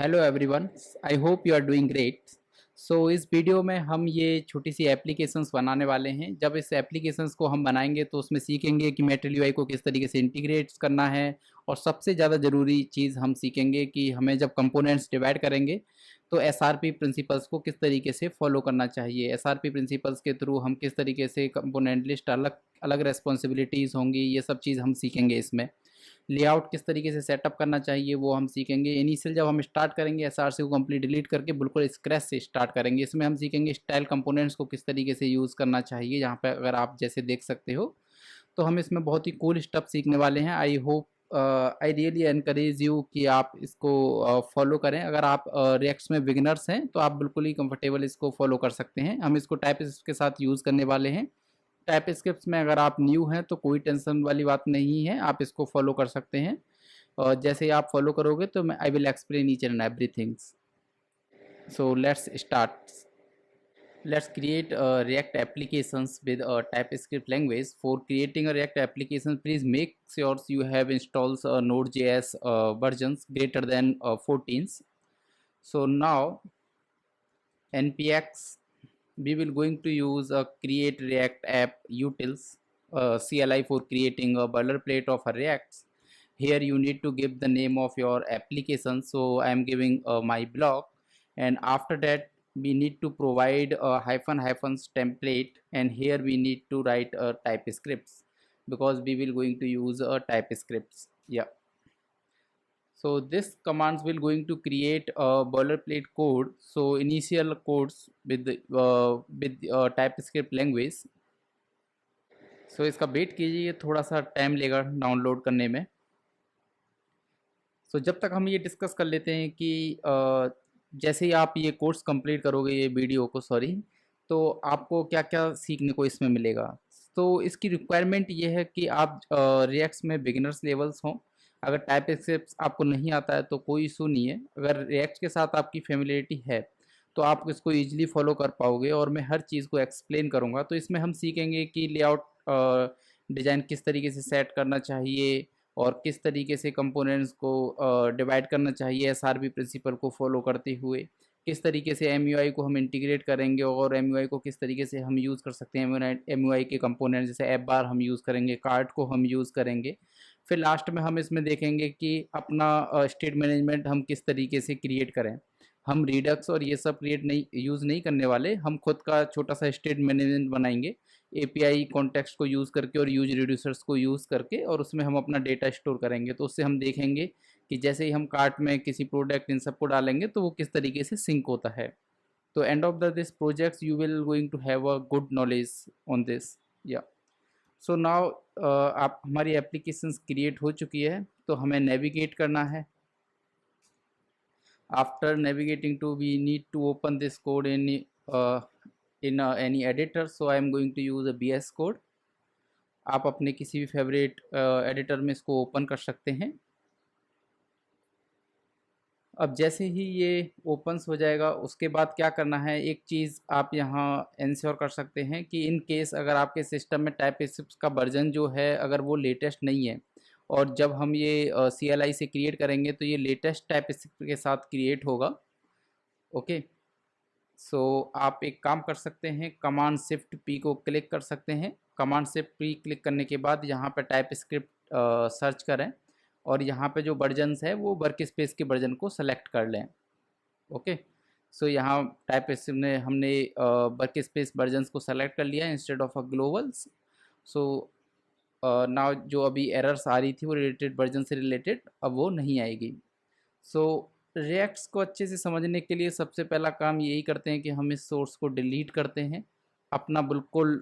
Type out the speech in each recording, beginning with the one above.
Hello everyone, I hope you are doing great. So इस video में हम ये छोटी सी एप्लीकेशंस बनाने वाले हैं। जब इस एप्लीकेशंस को हम बनाएंगे तो उसमें सीखेंगे कि मेटल यूआई को किस तरीके से इंटीग्रेट करना है। और सबसे ज़्यादा ज़रूरी चीज़ हम सीखेंगे कि हमें जब कंपोनेंट्स डिवाइड करेंगे तो एसआरपी प्रिंसिपल्स को किस तरीके से फॉलो करना चाहिए। एसआरपी प्रिंसिपल्स के थ्रू हम किस तरीके से कंपोनेंट लिस्ट अलग अलग रेस्पॉन्सिबिलिटीज़ होंगी, ये सब चीज़ हम सीखेंगे। इसमें लेआउट किस तरीके से सेटअप करना चाहिए वो हम सीखेंगे। इनिशियल जब हम स्टार्ट करेंगे एसआरसी को कंप्लीट डिलीट करके बिल्कुल स्क्रैच से स्टार्ट करेंगे। इसमें हम सीखेंगे स्टाइल कंपोनेंट्स को किस तरीके से यूज़ करना चाहिए। यहाँ पे अगर आप जैसे देख सकते हो तो हम इसमें बहुत ही कूल स्टफ सीखने वाले हैं। I hope I really encourage you कि आप इसको फॉलो करें। अगर आप रिएक्ट्स में बिगिनर्स हैं तो आप बिल्कुल ही कंफर्टेबल इसको फॉलो कर सकते हैं। हम इसको टाइप के साथ यूज़ करने वाले हैं। टाइप स्क्रिप्ट्स में अगर आप न्यू हैं तो कोई टेंशन वाली बात नहीं है, आप इसको फॉलो कर सकते हैं। और जैसे ही आप फॉलो करोगे तो मैं I will explain each and everything's. So let's start. Let's create React applications with a TypeScript language. For creating a React application, please make sure you have installed Node.js versions greater than 14. So now npx we will going to use a create React app utils CLI for creating a boilerplate of a React. Here you need to give the name of your application, so I am giving my blog, and after that we need to provide a hyphens template, and here we need to write a TypeScripts because we will going to use a TypeScripts. Yeah, so this commands will going to create a boilerplate code, so initial codes with TypeScript language. So इसका wait कीजिए, थोड़ा सा time लेगा download करने में। तो जब तक हम ये डिस्कस कर लेते हैं कि जैसे ही आप ये कोर्स कंप्लीट करोगे, ये वीडियो को सॉरी, तो आपको क्या क्या सीखने को इसमें मिलेगा। तो इसकी रिक्वायरमेंट ये है कि आप रिएक्ट्स में बिगिनर्स लेवल्स हों। अगर टाइप स्क्रिप्ट आपको नहीं आता है तो कोई इशू नहीं है। अगर रिएक्ट के साथ आपकी फेमिलियरिटी है तो आप इसको ईजिली फॉलो कर पाओगे और मैं हर चीज़ को एक्सप्लेन करूँगा। तो इसमें हम सीखेंगे कि लेआउट डिज़ाइन किस तरीके से सेट करना चाहिए और किस तरीके से कंपोनेंट्स को डिवाइड करना चाहिए एसआरपी प्रिंसिपल को फॉलो करते हुए, किस तरीके से एमयूआई को हम इंटीग्रेट करेंगे और एमयूआई को किस तरीके से हम यूज़ कर सकते हैं। एमयूआई के कंपोनेंट जैसे ऐप बार हम यूज़ करेंगे, कार्ड को हम यूज़ करेंगे। फिर लास्ट में हम इसमें देखेंगे कि अपना स्टेट मैनेजमेंट हम किस तरीके से क्रिएट करें। हम रिडक्स और ये सब क्रिएट नहीं यूज़ नहीं करने वाले, हम खुद का छोटा सा स्टेट मैनेजमेंट बनाएंगे एपीआई कॉन्टेक्स्ट को यूज़ करके और यूज रिड्यूसर्स को यूज़ करके, और उसमें हम अपना डेटा स्टोर करेंगे। तो उससे हम देखेंगे कि जैसे ही हम कार्ट में किसी प्रोडक्ट इन सबको डालेंगे तो वो किस तरीके से सिंक होता है। तो end of the this projects you will going to have a good knowledge on this. या सो नाउ आप हमारी एप्लीकेशंस क्रिएट हो चुकी है, तो हमें नेविगेट करना है। After navigating to, we need to open this code in any editor, so I am going to use a VS Code. आप अपने किसी भी फेवरेट एडिटर में इसको ओपन कर सकते हैं। अब जैसे ही ये ओपन्स हो जाएगा उसके बाद क्या करना है, एक चीज़ आप यहाँ इंश्योर कर सकते हैं कि इन केस अगर आपके सिस्टम में टाइपस्क्रिप्ट का वर्जन जो है अगर वो लेटेस्ट नहीं है, और जब हम ये CLI से क्रिएट करेंगे तो ये लेटेस्ट टाइपस्क्रिप्ट के साथ क्रिएट होगा। ओके, सो आप एक काम कर सकते हैं, कमांड शिफ्ट P को क्लिक कर सकते हैं। कमांड शिफ्ट P क्लिक करने के बाद यहाँ पर टाइपस्क्रिप्ट सर्च करें और यहाँ पे जो वर्जन्स है वो वर्क स्पेस के वर्जन को सेलेक्ट कर लें। ओके, सो यहाँ टाइपस्क्रिप्ट ने हमने वर्क स्पेस वर्जन्स को सेलेक्ट कर लिया instead of a Global's. So now जो अभी एरर्स आ रही थी वो रिलेटेड वर्जन से रिलेटेड अब वो नहीं आएगी। सो रिएक्ट्स को अच्छे से समझने के लिए सबसे पहला काम यही करते हैं कि हम इस सोर्स को डिलीट करते हैं, अपना बिल्कुल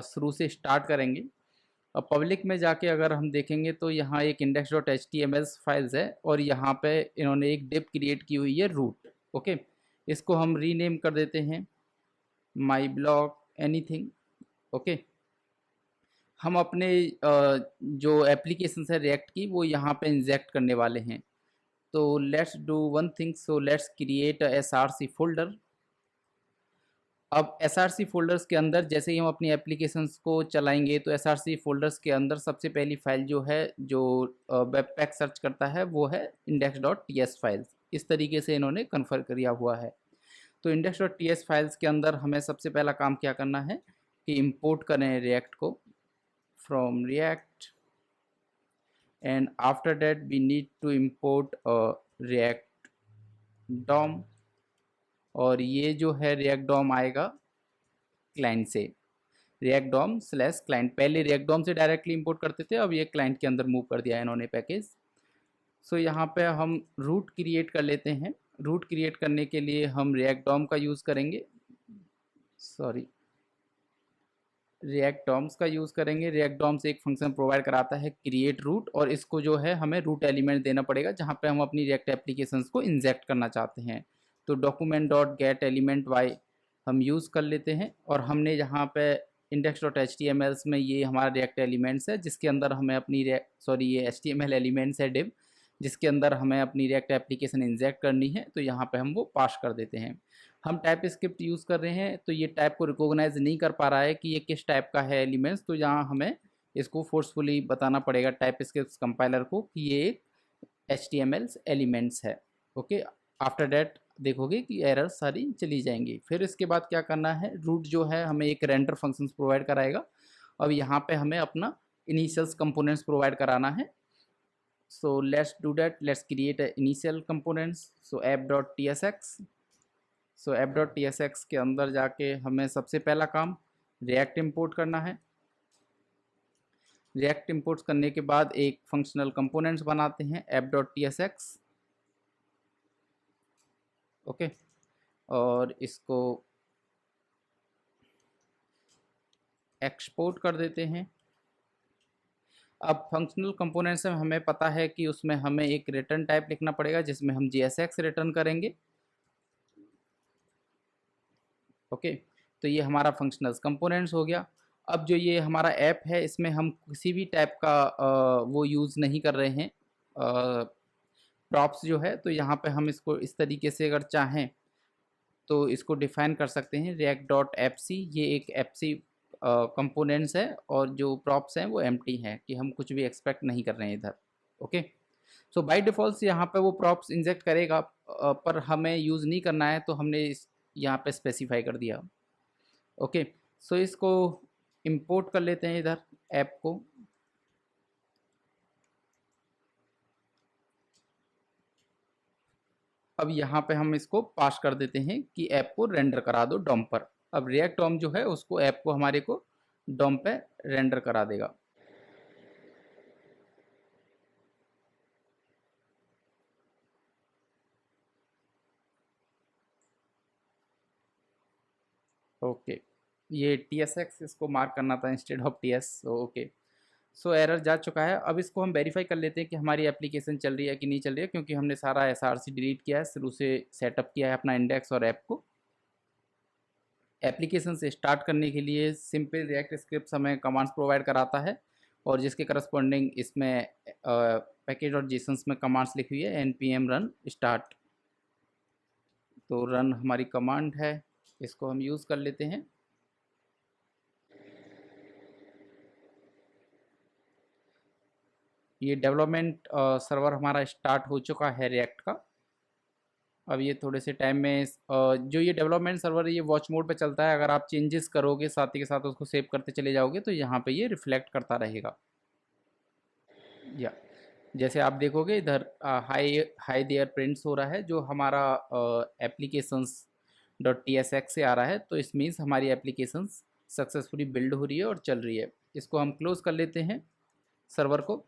शुरू से स्टार्ट करेंगे। अब पब्लिक में जाके अगर हम देखेंगे तो यहाँ एक index.html फाइल्स है और यहाँ पे इन्होंने एक डिप क्रिएट की हुई है रूट। ओके, इसको हम रीनेम कर देते हैं माई ब्लॉग एनीथिंग। ओके, हम अपने जो एप्लीकेशन है रिएक्ट की वो यहाँ पे इंजेक्ट करने वाले हैं। तो let's do one thing, so let's create SRC folder. अब SRC फोल्डर्स के अंदर जैसे ही हम अपनी एप्लीकेशंस को चलाएंगे तो SRC फोल्डर्स के अंदर सबसे पहली फाइल जो है जो वेब पैक सर्च करता है वो है index.ts फाइल्स। इस तरीके से इन्होंने कन्फर किया हुआ है। तो index.ts फाइल्स के अंदर हमें सबसे पहला काम क्या करना है कि इंपोर्ट करें रिएक्ट को from React, and after that we need to import React DOM, और ये जो है रिएक्ट डॉम आएगा क्लाइंट से, रिएक्ट डॉम स्लैश क्लाइंट। पहले रिएक्ट डॉम से डायरेक्टली इंपोर्ट करते थे, अब ये क्लाइंट के अंदर मूव कर दिया इन्होंने पैकेज। सो यहाँ पे हम रूट क्रिएट कर लेते हैं। रूट क्रिएट करने के लिए हम रिएक्ट डॉम का यूज़ करेंगे, सॉरी रिएक्ट डॉम्स का यूज़ करेंगे। रिएक्ट डॉम्स एक फंक्शन प्रोवाइड कराता है क्रिएट रूट, और इसको जो है हमें रूट एलिमेंट देना पड़ेगा जहाँ पे हम अपनी रिएक्ट एप्लीकेशंस को इंजेक्ट करना चाहते हैं। तो document dot get element by हम यूज़ कर लेते हैं, और हमने यहाँ पे index.html में ये हमारा रिएक्ट एलिमेंट्स है जिसके अंदर हमें अपनी ये HTML एलिमेंट्स है डिव, जिसके अंदर हमें अपनी रिएक्ट एप्लीकेशन इंजेक्ट करनी है। तो यहाँ पे हम वो पास कर देते हैं। हम टाइप स्क्रिप्ट यूज़ कर रहे हैं, तो ये टाइप को रिकॉग्नाइज नहीं कर पा रहा है कि ये किस टाइप का है एलिमेंट्स, तो यहाँ हमें इसको फोर्सफुली बताना पड़ेगा टाइप स्क्रिप्ट कंपाइलर को कि ये एक HTML एलिमेंट्स है। ओके, आफ्टर दैट देखोगे कि एरर सारी चली जाएंगी। फिर इसके बाद क्या करना है, रूट जो है हमें एक रेंडर फंक्शंस प्रोवाइड कराएगा। अब यहाँ पे हमें अपना इनिशियल्स कंपोनेंट्स प्रोवाइड कराना है। so let's do that, let's create a initial components, so app.tsx। so app.tsx के अंदर जाके हमें सबसे पहला काम रिएक्ट इंपोर्ट करना है। रिएक्ट इंपोर्ट करने के बाद एक फंक्शनल कंपोनेंट्स बनाते हैं app.tsx। ओके, और इसको एक्सपोर्ट कर देते हैं। अब फंक्शनल कंपोनेंट्स में हमें पता है कि उसमें हमें एक रिटर्न टाइप लिखना पड़ेगा जिसमें हम JSX रिटर्न करेंगे। ओके, तो ये हमारा फंक्शनल कंपोनेंट्स हो गया। अब जो ये हमारा ऐप है इसमें हम किसी भी टाइप का वो यूज़ नहीं कर रहे हैं प्रॉप्स जो है, तो यहाँ पे हम इसको इस तरीके से अगर चाहें तो इसको डिफाइन कर सकते हैं react.fc। ये एक fc कंपोनेंट्स है, और जो प्रॉप्स हैं वो एम्प्टी हैं कि हम कुछ भी एक्सपेक्ट नहीं कर रहे हैं इधर। ओके, सो बाय डिफ़ॉल्ट से यहाँ पे वो प्रॉप्स इंजेक्ट करेगा, पर हमें यूज़ नहीं करना है तो हमने इस यहाँ पे स्पेसिफाई कर दिया। ओके, सो इसको इंपोर्ट कर लेते हैं इधर ऐप को। अब यहाँ पे हम इसको पास कर देते हैं कि ऐप को रेंडर करा दो डॉम पर। अब रिएक्ट डॉम जो है उसको ऐप को हमारे को डॉम पे रेंडर करा देगा। ओके, ये TSX इसको मार्क करना था instead of TS। Okay, so error जा चुका है। अब इसको हम वेरीफाई कर लेते हैं कि हमारी एप्लीकेशन चल रही है कि नहीं चल रही है, क्योंकि हमने सारा SRC डिलीट किया है, शुरू से सेटअप किया है अपना इंडेक्स और ऐप को। एप्लीकेशन से स्टार्ट करने के लिए सिंपल रिएक्ट स्क्रिप्ट हमें कमांड्स प्रोवाइड कराता है, और जिसके करस्पॉन्डिंग इसमें पैकेज और जेसन्स में कमांड्स लिखी हुई है npm रन स्टार्ट। तो रन हमारी कमांड है, इसको हम यूज़ कर लेते हैं। ये डेवलपमेंट सर्वर हमारा स्टार्ट हो चुका है रिएक्ट का। अब ये थोड़े से टाइम में जो ये डेवलपमेंट सर्वर है ये वॉच मोड पे चलता है। अगर आप चेंजेस करोगे साथ ही के साथ उसको सेव करते चले जाओगे तो यहाँ पे ये रिफ्लेक्ट करता रहेगा। या जैसे आप देखोगे इधर हाई देयर प्रिंट्स हो रहा है जो हमारा एप्लीकेशंस .tsx से आ रहा है, तो इस मीन्स हमारी एप्लीकेशंस सक्सेसफुली बिल्ड हो रही है और चल रही है। इसको हम क्लोज़ कर लेते हैं सर्वर को।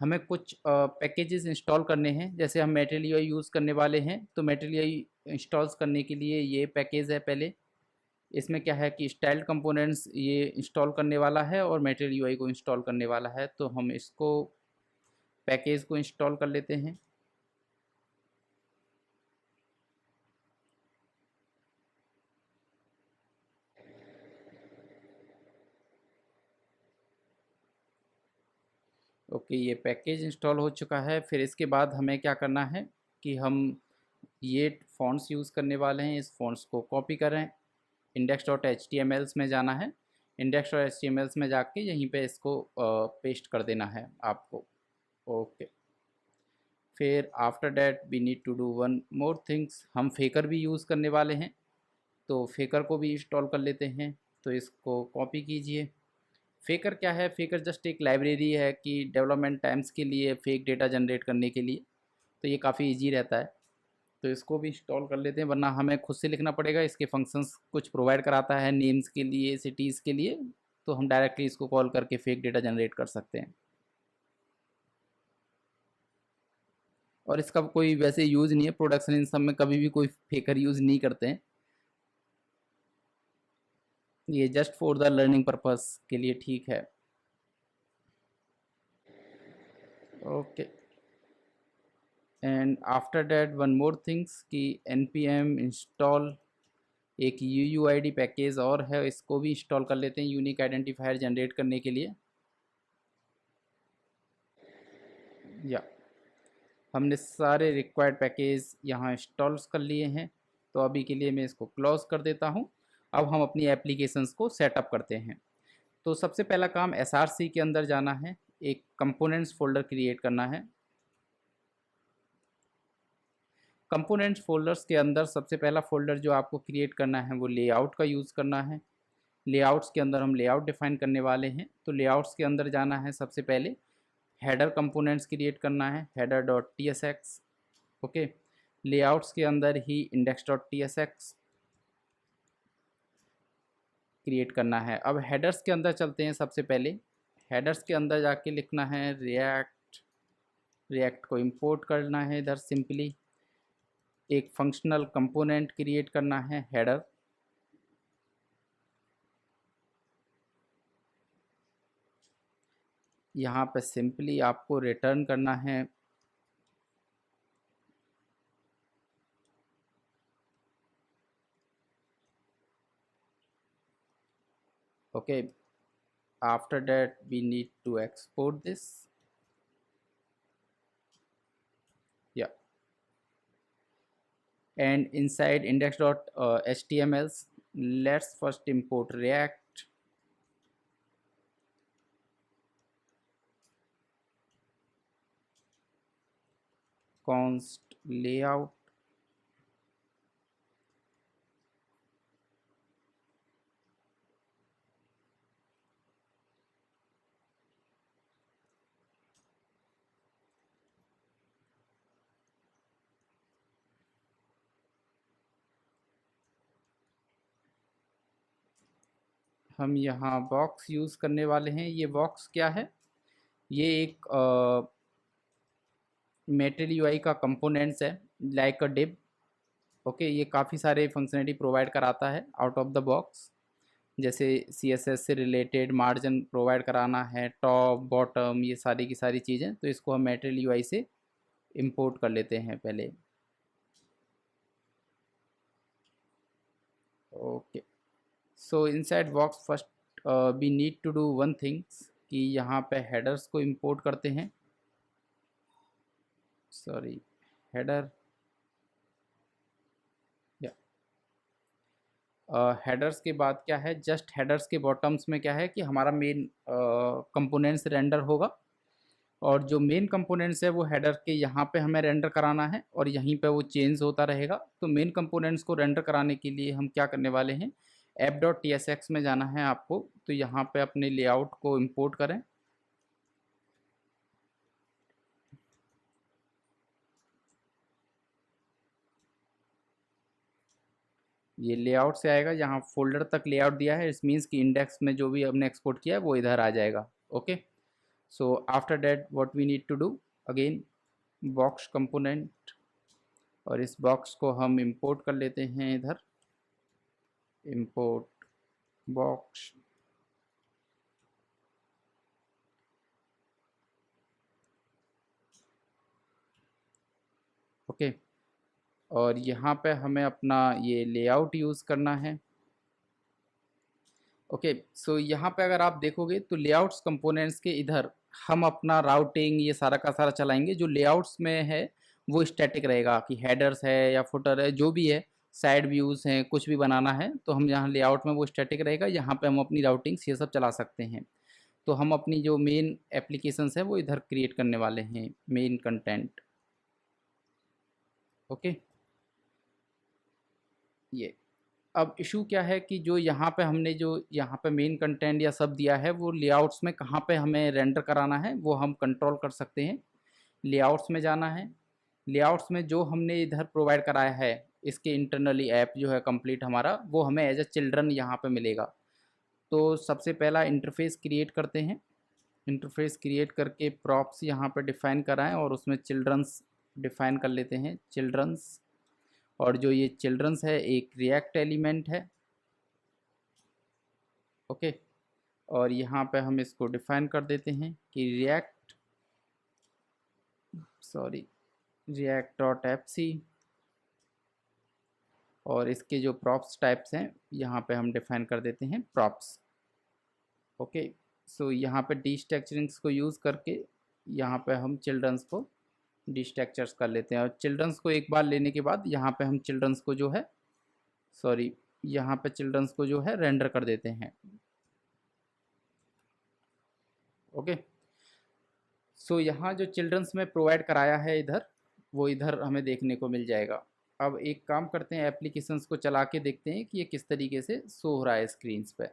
हमें कुछ पैकेजेस इंस्टॉल करने हैं, जैसे हम मेटेरियल यूआई यूज़ करने वाले हैं, तो मेटेरियल यूआई इंस्टॉल्स करने के लिए ये पैकेज है। पहले इसमें क्या है कि स्टाइल्ड कंपोनेंट्स ये इंस्टॉल करने वाला है और मेटेरियल यूआई को इंस्टॉल करने वाला है, तो हम इसको पैकेज को इंस्टॉल कर लेते हैं। ओके, ये पैकेज इंस्टॉल हो चुका है। फिर इसके बाद हमें क्या करना है कि हम ये फ़ॉन्ट्स यूज़ करने वाले हैं, इस फ़ॉन्ट्स को कॉपी करें, index.html में जाना है, index.html में जाके यहीं पे इसको पेस्ट कर देना है आपको। ओके, फिर after that we need to do one more things, हम फेकर भी यूज़ करने वाले हैं, तो फेकर को भी इंस्टॉल कर लेते हैं। तो इसको कॉपी कीजिए। फेकर क्या है? फेकर जस्ट एक लाइब्रेरी है कि डेवलपमेंट टाइम्स के लिए फेक डेटा जनरेट करने के लिए, तो ये काफ़ी ईजी रहता है। तो इसको भी इंस्टॉल कर लेते हैं, वरना हमें खुद से लिखना पड़ेगा। इसके फंक्शंस कुछ प्रोवाइड कराता है नेम्स के लिए, सिटीज़ के लिए, तो हम डायरेक्टली इसको कॉल करके फेक डेटा जनरेट कर सकते हैं। और इसका कोई वैसे यूज़ नहीं है, प्रोडक्शन इन सब में कभी भी कोई फेकर यूज़ नहीं करते हैं, ये just for the learning purpose के लिए ठीक है। Okay, and after that one more things कि npm इंस्टॉल एक UUID पैकेज और है, इसको भी इंस्टॉल कर लेते हैं यूनिक आइडेंटिफायर जनरेट करने के लिए। या हमने सारे रिक्वायर्ड पैकेज यहाँ इंस्टॉल कर लिए हैं, तो अभी के लिए मैं इसको क्लोज कर देता हूँ। अब हम अपनी एप्लीकेशंस को सेटअप करते हैं। तो सबसे पहला काम SRC के अंदर जाना है, एक कंपोनेंट्स फोल्डर क्रिएट करना है। कंपोनेंट्स फोल्डर्स के अंदर सबसे पहला फोल्डर जो आपको क्रिएट करना है वो लेआउट का यूज़ करना है। लेआउट्स के अंदर हम लेआउट डिफाइन करने वाले हैं, तो लेआउट्स के अंदर जाना है, सबसे पहले हेडर कंपोनेंट्स क्रिएट करना है, header dot tsx। Okay, layouts के अंदर ही इंडेक्स डॉट tsx क्रिएट करना है। अब हेडर्स के अंदर चलते हैं। सबसे पहले हेडर्स के अंदर जाके लिखना है रिएक्ट, रिएक्ट को इंपोर्ट करना है इधर। सिंपली एक फंक्शनल कंपोनेंट क्रिएट करना है हेडर, यहाँ पे सिंपली आपको रिटर्न करना है okay. After that we need to export this. या and inside index.html let's first import react, const layout, हम यहाँ बॉक्स यूज़ करने वाले हैं। ये बॉक्स क्या है? ये एक मेटल यूआई का कंपोनेंट्स है, लाइक अ डिव। ओके, ये काफ़ी सारे फंक्शनलिटी प्रोवाइड कराता है आउट ऑफ द बॉक्स, जैसे CSS से रिलेटेड मार्जिन प्रोवाइड कराना है, टॉप बॉटम, ये सारी की सारी चीज़ें। तो इसको हम मेटल यूआई से इंपोर्ट कर लेते हैं पहले। Okay, so inside box first we need to do one things कि यहाँ पे हेडर्स को इंपोर्ट करते हैं। सॉरी, हेडर, या हेडर्स के बाद क्या है, जस्ट हेडर्स के बॉटम्स में क्या है कि हमारा मेन कंपोनेंट्स रेंडर होगा, और जो मेन कंपोनेंट्स है वो हेडर के यहाँ पे हमें रेंडर कराना है, और यहीं पे वो चेंज होता रहेगा। तो मेन कंपोनेंट्स को रेंडर कराने के लिए हम क्या करने वाले हैं, app.tsx में जाना है आपको। तो यहाँ पे अपने लेआउट को इंपोर्ट करें। ये लेआउट से आएगा, यहाँ फोल्डर तक लेआउट दिया है, इस मीन्स कि इंडेक्स में जो भी हमने एक्सपोर्ट किया है वो इधर आ जाएगा। Okay, so after that what we need to do, again box component, और इस बॉक्स को हम इंपोर्ट कर लेते हैं इधर, इंपोर्ट बॉक्स। ओके, और यहाँ पे हमें अपना ये लेआउट यूज़ करना है। ओके, सो यहाँ पे अगर आप देखोगे तो लेआउट्स कंपोनेंट्स के इधर हम अपना राउटिंग ये सारा का सारा चलाएंगे। जो लेआउट्स में है वो स्टैटिक रहेगा, कि हेडर्स है या फुटर है, जो भी है, साइड व्यूज़ हैं, कुछ भी बनाना है तो हम यहाँ लेआउट में वो स्टैटिक रहेगा। यहाँ पे हम अपनी राउटिंग्स ये सब चला सकते हैं। तो हम अपनी जो मेन एप्लीकेशंस है वो इधर क्रिएट करने वाले हैं, मेन कंटेंट। ओके। ये अब इशू क्या है कि जो यहाँ पे हमने जो यहाँ पे मेन कंटेंट या सब दिया है वो लेआउट्स में कहाँ पे हमें रेंडर कराना है वो हम कंट्रोल कर सकते हैं। लेआउट्स में जाना है। लेआउट्स में जो हमने इधर प्रोवाइड कराया है इसके इंटरनली ऐप जो है कंप्लीट हमारा वो हमें एज अ चिल्ड्रन यहाँ पे मिलेगा। तो सबसे पहला इंटरफेस क्रिएट करते हैं। इंटरफेस क्रिएट करके प्रॉप्स यहाँ पे डिफ़ाइन कराएं और उसमें चिल्ड्रंस डिफ़ाइन कर लेते हैं चिल्ड्रंस। और जो ये चिल्ड्रंस है एक रिएक्ट एलिमेंट है। ओके। और यहाँ पे हम इसको डिफ़ाइन कर देते हैं कि रिएक्ट डॉट एफ सी। और इसके जो प्रॉप्स टाइप्स हैं यहाँ पे हम डिफ़ाइन कर देते हैं प्रॉप्स। ओके। सो यहाँ पे डी स्ट्रक्चरिंग्स को यूज़ करके यहाँ पे हम चिल्ड्रंस को डी स्ट्रक्चर्स कर लेते हैं। और चिल्ड्रंस को एक बार लेने के बाद यहाँ पे हम चिल्ड्रंस को जो है यहाँ पे चिल्ड्रंस को जो है रेंडर कर देते हैं। ओके। सो यहाँ जो चिल्ड्रंस में प्रोवाइड कराया है इधर वो इधर हमें देखने को मिल जाएगा। अब एक काम करते हैं एप्लीकेशंस को चला के देखते हैं कि ये किस तरीके से शो हो रहा है स्क्रीन्स पे।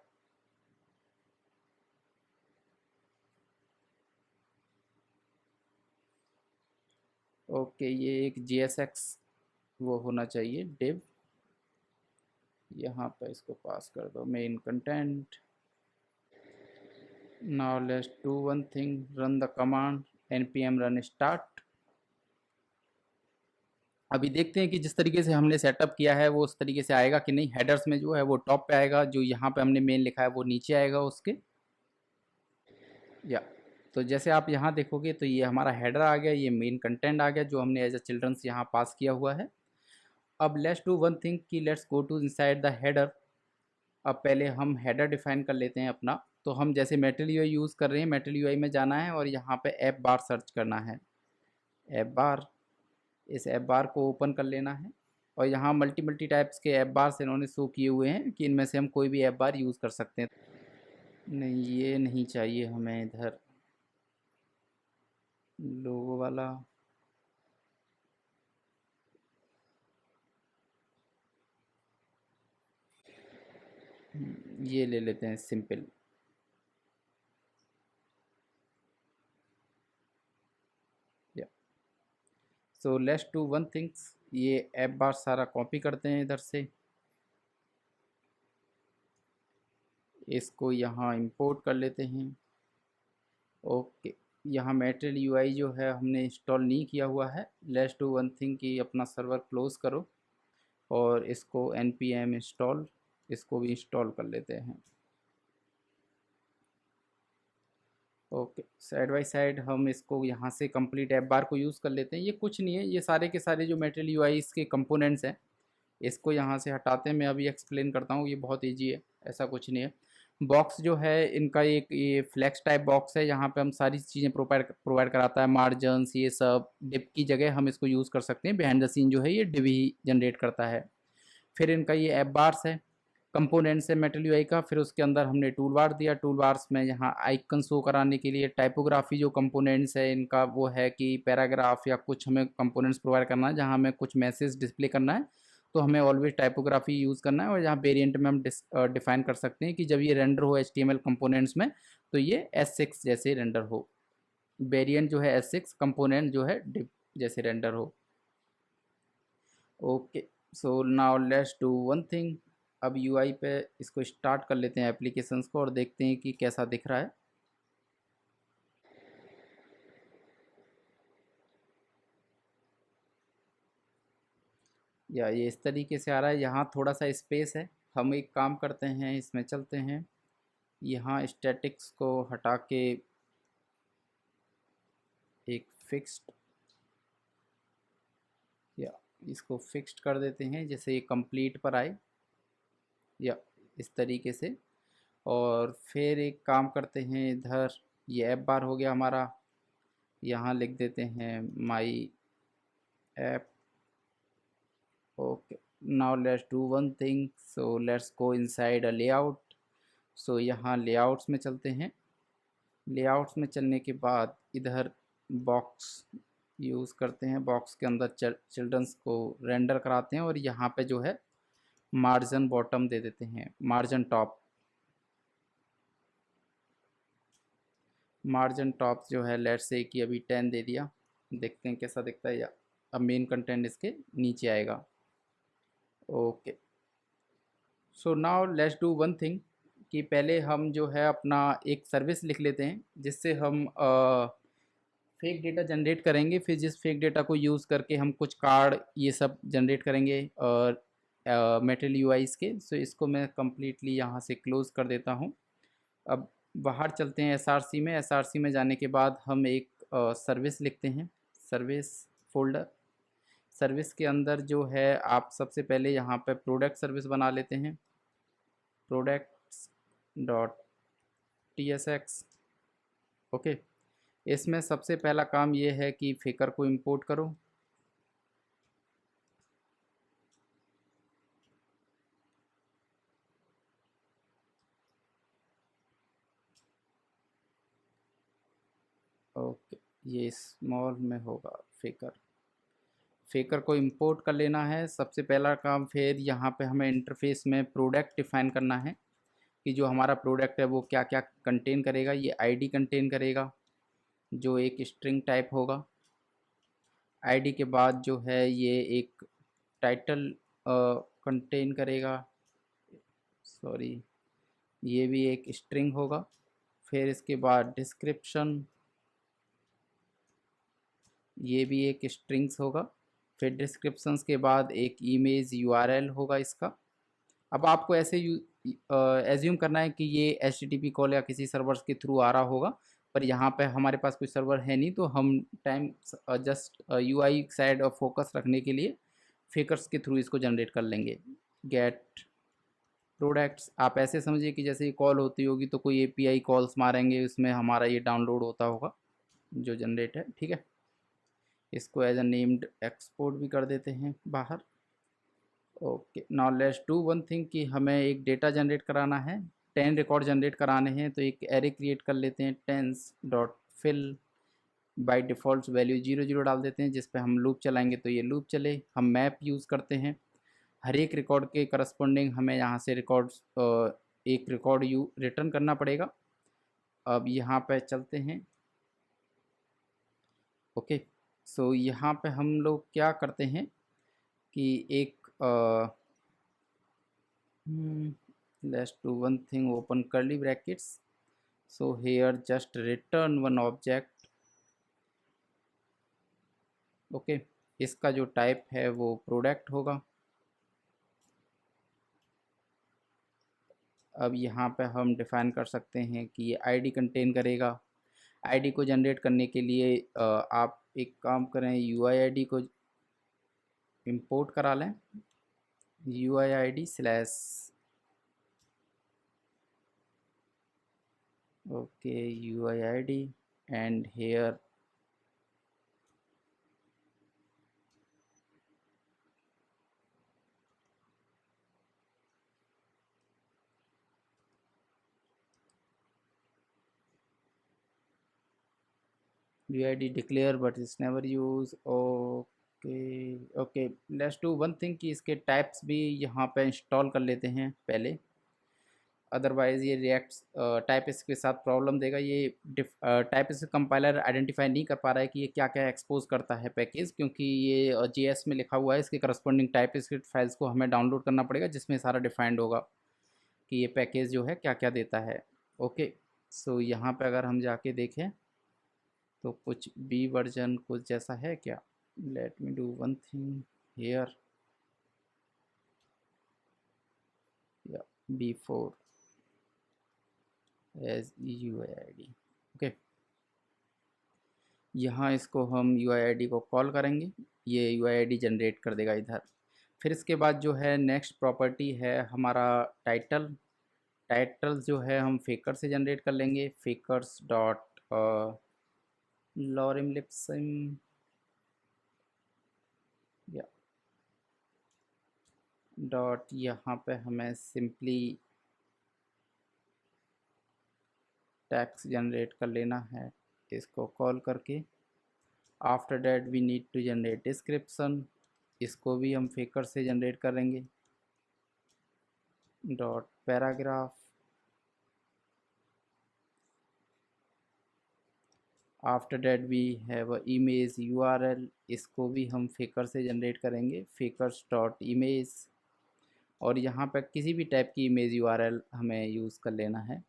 ओके। ये एक JSX वो होना चाहिए डिव। यहाँ पे इसको पास कर दो main content. Now let's do one thing, run the command npm run start। अभी देखते हैं कि जिस तरीके से हमने सेटअप किया है वो उस तरीके से आएगा कि नहीं। हेडर्स में जो है वो टॉप पे आएगा, जो यहाँ पे हमने मेन लिखा है वो नीचे आएगा उसके। या तो जैसे आप यहाँ देखोगे तो ये हमारा हेडर आ गया, ये मेन कंटेंट आ गया जो हमने एज अ चिल्ड्रंस यहाँ पास किया हुआ है। अब लेट्स डू वन थिंग कि let's go to inside the header. अब पहले हम हेडर डिफाइन कर लेते हैं अपना। तो हम जैसे मेटल यूआई यूज़ कर रहे हैं, मेटल यूआई में जाना है और यहाँ पे ऐप बार सर्च करना है। ऐप बार, इस ऐप बार को ओपन कर लेना है। और यहाँ मल्टी टाइप्स के ऐप बार्स इन्होंने शो किए हुए हैं कि इनमें से हम कोई भी ऐप बार यूज़ कर सकते हैं। नहीं, ये नहीं चाहिए हमें इधर लोगो वाला। ये ले लेते हैं सिंपल। या so let's do one things, ये ऐप बार सारा कॉपी करते हैं इधर से। इसको यहाँ इंपोर्ट कर लेते हैं। ओके। यहाँ मेटल यूआई जो है हमने इंस्टॉल नहीं किया हुआ है। लेट्स डू वन थिंग कि अपना सर्वर क्लोज़ करो और इसको npm इंस्टॉल, इसको भी इंस्टॉल कर लेते हैं। ओके। साइड बाय साइड हम इसको यहाँ से कंप्लीट ऐप बार को यूज़ कर लेते हैं। ये कुछ नहीं है, ये सारे के सारे जो मेटल यूआई के कंपोनेंट्स हैं इसको यहाँ से हटाते हैं। मैं अभी एक्सप्लेन करता हूँ, ये बहुत ईजी है, ऐसा कुछ नहीं है। बॉक्स जो है इनका एक ये फ्लैक्स टाइप बॉक्स है, यहाँ पे हम सारी चीज़ें प्रोवाइड कराता है। मार्जिन्स ये सब डिप की जगह हम इसको यूज़ कर सकते हैं। बिहाइंड द सीन जो है ये डिव ही जनरेट करता है। फिर इनका ये ऐप बार्स है, कंपोनेंट्स है मेटल यूआई का। फिर उसके अंदर हमने टूल बार दिया, टूल बार्स में यहाँ आइकन शो कराने के लिए। टाइपोग्राफी जो कंपोनेंट्स है इनका वो है कि पैराग्राफ या कुछ हमें कंपोनेंट्स प्रोवाइड करना है जहाँ हमें कुछ मैसेज डिस्प्ले करना है तो हमें ऑलवेज टाइपोग्राफी यूज़ करना है। और यहाँ वेरिएंट में हम डिफाइन कर सकते हैं कि जब ये रेंडर हो HTML कंपोनेंट्स में तो ये S6 जैसे रेंडर हो। वेरिएंट जो है S6, कंपोनेंट जो है डिव जैसे रेंडर हो। Okay. So now let's do one thing. अब यूआई पे इसको स्टार्ट कर लेते हैं एप्लीकेशंस को और देखते हैं कि कैसा दिख रहा है। या ये इस तरीके से आ रहा है। यहाँ थोड़ा सा स्पेस है, हम एक काम करते हैं इसमें चलते हैं, यहाँ स्टैटिक्स को हटा के एक फिक्स्ड या इसको फिक्स्ड कर देते हैं जैसे ये कंप्लीट पर आए या इस तरीके से। और फिर एक काम करते हैं, इधर ये ऐप बार हो गया हमारा, यहाँ लिख देते हैं my app. Okay. Now let's do one thing, so let's go inside a layout. So यहाँ लेआउट्स में चलते हैं। लेआउट्स में चलने के बाद इधर बॉक्स यूज़ करते हैं, बॉक्स के अंदर चिल्ड्रंस को रेंडर कराते हैं और यहाँ पे जो है मार्जिन बॉटम दे देते हैं, मार्जिन टॉप। मार्जिन टॉप जो है लेट्स से कि अभी 10 दे दिया, देखते हैं कैसा दिखता है। या अब मेन कंटेंट इसके नीचे आएगा। Okay, so now let's do one thing कि पहले हम जो है अपना एक सर्विस लिख लेते हैं जिससे हम फेक डेटा जनरेट करेंगे, फिर जिस फेक डेटा को यूज़ करके हम कुछ कार्ड ये सब जनरेट करेंगे और मेटल यूआईज के। सो इसको मैं कम्प्लीटली यहाँ से क्लोज़ कर देता हूँ। अब बाहर चलते हैं एसआरसी में। एसआरसी में जाने के बाद हम एक सर्विस लिखते हैं, सर्विस फोल्डर। सर्विस के अंदर जो है आप सबसे पहले यहाँ पे प्रोडक्ट सर्विस बना लेते हैं, products dot T S x. Okay, इसमें सबसे पहला काम ये है कि फेकर को इंपोर्ट करो। ओके, ये स्मॉल में होगा फेकर। फेकर को इंपोर्ट कर लेना है सबसे पहला काम। फिर यहाँ पे हमें इंटरफेस में प्रोडक्ट डिफाइन करना है कि जो हमारा प्रोडक्ट है वो क्या क्या कंटेन करेगा। ये आईडी कंटेन करेगा जो एक स्ट्रिंग टाइप होगा। आईडी के बाद जो है ये एक टाइटल कंटेन करेगा, सॉरी ये भी एक स्ट्रिंग होगा। फिर इसके बाद डिस्क्रिप्शन, ये भी एक स्ट्रिंग्स होगा। फिर डिस्क्रिप्शंस के बाद एक इमेज यूआरएल होगा इसका। अब आपको ऐसे एज्यूम करना है कि ये एचटीटीपी कॉल या किसी सर्वर्स के थ्रू आ रहा होगा, पर यहाँ पे हमारे पास कोई सर्वर है नहीं, तो हम टाइम जस्ट यूआई साइड और फोकस रखने के लिए फेकर्स के थ्रू इसको जनरेट कर लेंगे। गेट प्रोडक्ट्स, आप ऐसे समझिए कि जैसे ये कॉल होती होगी तो कोई एपीआई कॉल्स मारेंगे, उसमें हमारा ये डाउनलोड होता होगा जो जनरेट है। ठीक है, इसको एज अ नेम्ड एक्सपोर्ट भी कर देते हैं बाहर। Okay, now let's do one thing कि हमें एक डेटा जनरेट कराना है, 10 रिकॉर्ड जनरेट कराने हैं। तो एक एरे क्रिएट कर लेते हैं, tense dot fill. By default value 0 0 डाल देते हैं, जिस पे हम लूप चलाएंगे तो ये लूप चले। हम मैप यूज़ करते हैं, हर एक रिकॉर्ड के करस्पॉन्डिंग हमें यहाँ से रिकॉर्ड्स एक रिकॉर्ड यू रिटर्न करना पड़ेगा। अब यहाँ पे चलते हैं। ओके, सो यहाँ पे हम लोग क्या करते हैं कि एक let's do one thing, open curly brackets, so here just return one object। Okay, इसका जो टाइप है वो प्रोडक्ट होगा। अब यहाँ पे हम डिफाइन कर सकते हैं कि ये आईडी कंटेन करेगा। आईडी को जनरेट करने के लिए आप एक काम करें, यूआई आईडी को इंपोर्ट करा लें, UI ID slash okay UI ID and here UID declare but it's never used। Okay okay, let's do one thing कि इसके टाइप्स भी यहाँ पे इंस्टॉल कर लेते हैं पहले, अदरवाइज़ ये रिएक्ट टाइप इसके साथ प्रॉब्लम देगा। ये टाइप इस कंपाइलर आइडेंटिफाई नहीं कर पा रहा है कि ये क्या क्या एक्सपोज करता है पैकेज, क्योंकि ये JS में लिखा हुआ है। इसके करस्पॉन्डिंग टाइप स्क्रिप्ट फाइल्स को हमें डाउनलोड करना पड़ेगा जिसमें सारा डिफाइंड होगा कि ये पैकेज जो है क्या क्या देता है। ओके, सो यहाँ पे अगर हम जाके देखें तो कुछ बी वर्जन कुछ जैसा है क्या। Let me do one thing here, या B4 एज UID। ओके, यहाँ इसको हम UID को कॉल करेंगे, ये UID जनरेट कर देगा इधर। फिर इसके बाद जो है नेक्स्ट प्रॉपर्टी है हमारा टाइटल। टाइटल जो है हम फेकर से जनरेट कर लेंगे, फेकर्स डॉट लॉरिम लिप्सिम या डॉट, यहाँ पे हमें सिंपली टैक्स जनरेट कर लेना है इसको कॉल करके। After that we need to generate description, इसको भी हम फेकर से जनरेट करेंगे। Dot paragraph, after that we have a image URL, इसको भी हम फेकर से जनरेट करेंगे, फेकर्स डॉट इमेज। और यहाँ पर किसी भी टाइप की इमेज यूआरएल हमें यूज़ कर लेना है,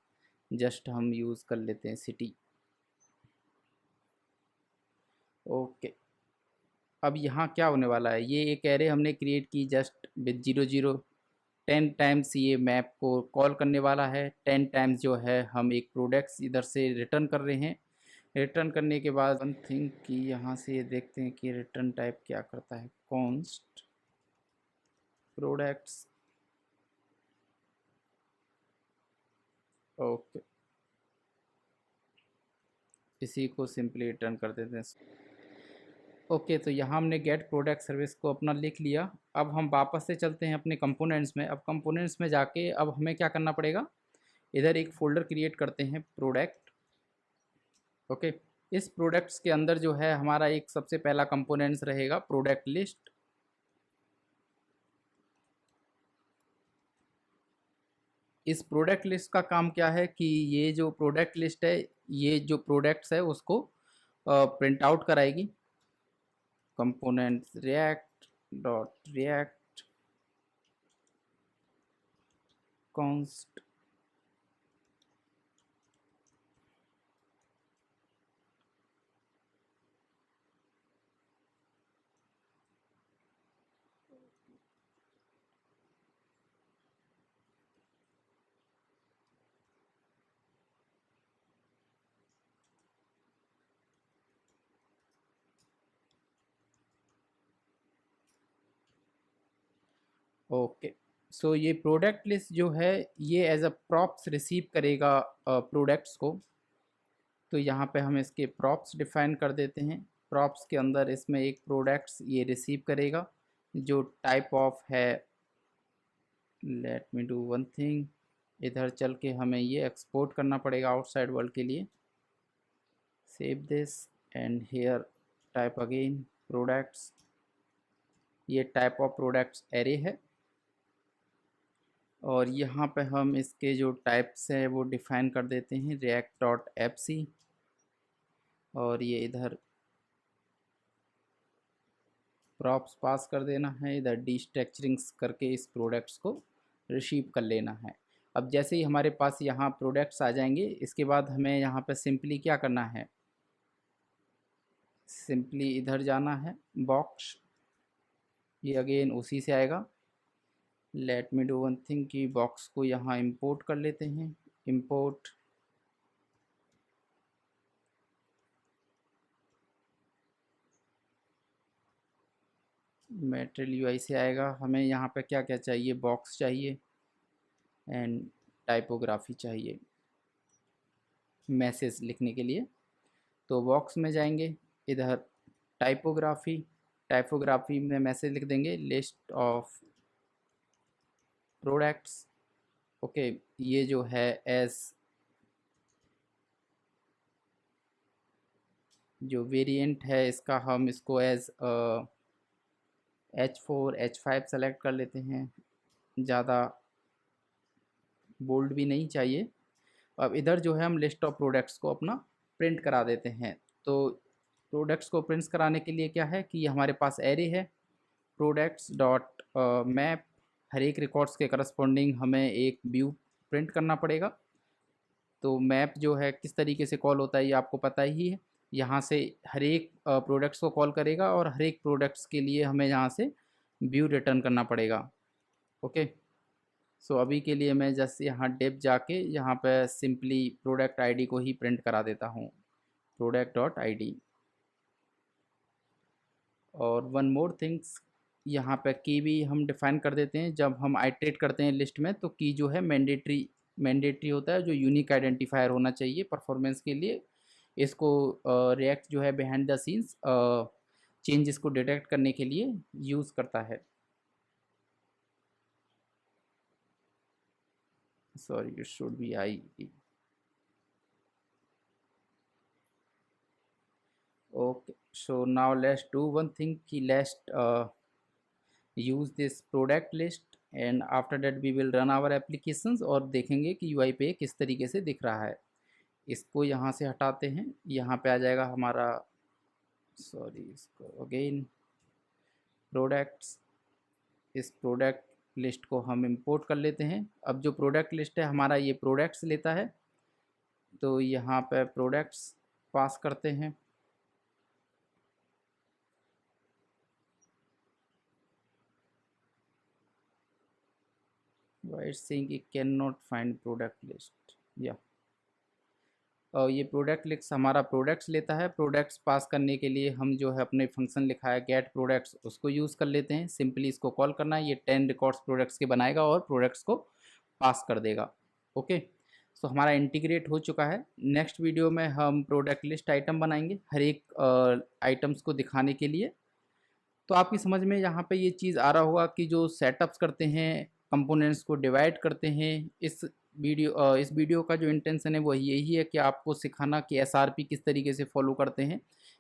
जस्ट हम यूज़ कर लेते हैं सिटी। ओके, अब यहाँ क्या होने वाला है, ये एक एरे हमने क्रिएट की जस्ट विद 0 0, 10 टाइम्स ये मैप को कॉल करने वाला है, 10 टाइम्स जो है हम एक प्रोडक्ट्स इधर से रिटर्न कर रहे हैं। रिटर्न करने के बाद वन थिंग कि यहाँ से ये देखते हैं कि रिटर्न टाइप क्या करता है, कॉन्स्ट प्रोडक्ट्स। ओके, इसी को सिंपली रिटर्न कर देते हैं। ओके, तो यहाँ हमने गेट प्रोडक्ट सर्विस को अपना लिख लिया। अब हम वापस से चलते हैं अपने कंपोनेंट्स में। अब कंपोनेंट्स में जाके अब हमें क्या करना पड़ेगा, इधर एक फ़ोल्डर क्रिएट करते हैं प्रोडक्ट। ओके, इस प्रोडक्ट्स के अंदर जो है हमारा एक सबसे पहला कंपोनेंट्स रहेगा प्रोडक्ट लिस्ट। इस प्रोडक्ट लिस्ट का काम क्या है कि ये जो प्रोडक्ट लिस्ट है, ये जो प्रोडक्ट्स है उसको प्रिंट आउट कराएगी। Components react dot react const okay. So ये प्रोडक्ट लिस्ट जो है ये एज अ प्रॉप्स रिसीव करेगा प्रोडक्ट्स को। तो यहाँ पे हम इसके प्रॉप्स डिफाइन कर देते हैं। प्रॉप्स के अंदर इसमें एक प्रोडक्ट्स ये रिसीव करेगा जो टाइप ऑफ है। Let me do one thing, इधर चल के हमें ये एक्सपोर्ट करना पड़ेगा आउटसाइड वर्ल्ड के लिए। Save this and here type again products, ये टाइप ऑफ प्रोडक्ट्स एरे है। और यहाँ पे हम इसके जो टाइप्स हैं वो डिफाइन कर देते हैं react डॉट एफ सी। और ये इधर प्रॉप्स पास कर देना है, इधर डी स्ट्रक्चरिंग्स करके इस प्रोडक्ट्स को रिसीव कर लेना है। अब जैसे ही हमारे पास यहाँ प्रोडक्ट्स आ जाएंगे, इसके बाद हमें यहाँ पे सिंपली क्या करना है, सिंपली इधर जाना है बॉक्स, ये अगेन उसी से आएगा। Let me do one thing कि बॉक्स को यहाँ इंपोर्ट कर लेते हैं, इंपोर्ट मेटेरियल यूआई से आएगा। हमें यहाँ पे क्या क्या चाहिए, बॉक्स चाहिए एंड टाइपोग्राफी चाहिए मैसेज लिखने के लिए। तो बॉक्स में जाएंगे, इधर टाइपोग्राफी, टाइपोग्राफी में मैसेज लिख देंगे लिस्ट ऑफ प्रोडक्ट्स। ओके, ये जो है एज जो वेरिएंट है इसका हम इसको एज H4 H5 सेलेक्ट कर लेते हैं, ज़्यादा बोल्ड भी नहीं चाहिए। अब इधर जो है हम लिस्ट ऑफ प्रोडक्ट्स को अपना प्रिंट करा देते हैं। तो प्रोडक्ट्स को प्रिंट्स कराने के लिए क्या है कि हमारे पास एरे है प्रोडक्ट्स डॉट मैप, हर एक रिकॉर्ड्स के करस्पॉन्डिंग हमें एक व्यू प्रिंट करना पड़ेगा। तो मैप जो है किस तरीके से कॉल होता है ये आपको पता ही है। यहाँ से हर एक प्रोडक्ट्स को कॉल करेगा और हर एक प्रोडक्ट्स के लिए हमें यहाँ से व्यू रिटर्न करना पड़ेगा। ओके, सो अभी के लिए मैं जस्ट यहाँ डेप जाके यहाँ पे सिंपली प्रोडक्ट आईडी को ही प्रिंट करा देता हूँ, प्रोडक्ट डॉट आईडी। और वन मोर थिंग्स, यहाँ पे की भी हम डिफाइन कर देते हैं। जब हम आइट्रेट करते हैं लिस्ट में तो की जो है मैंडेटरी होता है, जो यूनिक आइडेंटिफायर होना चाहिए परफॉर्मेंस के लिए। इसको रिएक्ट जो है बिहाइंड द सीन्स चेंजेस को डिटेक्ट करने के लिए यूज़ करता है। Sorry, it should be I. Okay, So now let's do one thing कि let's use this product list and after that we will run our applications और देखेंगे कि UI पे किस तरीके से दिख रहा है। इसको यहाँ से हटाते हैं, यहाँ पे आ जाएगा हमारा, सॉरी इसको अगेन प्रोडक्ट्स, इस प्रोडक्ट लिस्ट को हम इंपोर्ट कर लेते हैं। अब जो प्रोडक्ट लिस्ट है हमारा ये प्रोडक्ट्स लेता है, तो यहाँ पे प्रोडक्ट्स पास करते हैं। Why it's saying it cannot find product list, या और ये प्रोडक्ट लिस्ट हमारा प्रोडक्ट्स लेता है। प्रोडक्ट्स पास करने के लिए हम जो है अपने फंक्शन लिखा है गेट प्रोडक्ट्स, उसको यूज़ कर लेते हैं। सिंपली इसको कॉल करना है, ये 10 रिकॉर्ड्स प्रोडक्ट्स के बनाएगा और प्रोडक्ट्स को पास कर देगा। ओके, सो हमारा इंटीग्रेट हो चुका है। नेक्स्ट वीडियो में हम प्रोडक्ट लिस्ट आइटम बनाएंगे हर एक आइटम्स को दिखाने के लिए। तो आपकी समझ में यहाँ पे ये चीज़ आ रहा होगा कि जो सेटअप्स करते हैं, कंपोनेंट्स को डिवाइड करते हैं, इस वीडियो का जो इंटेंशन है वो यही है कि आपको सिखाना कि एसआरपी किस तरीके से फॉलो करते हैं।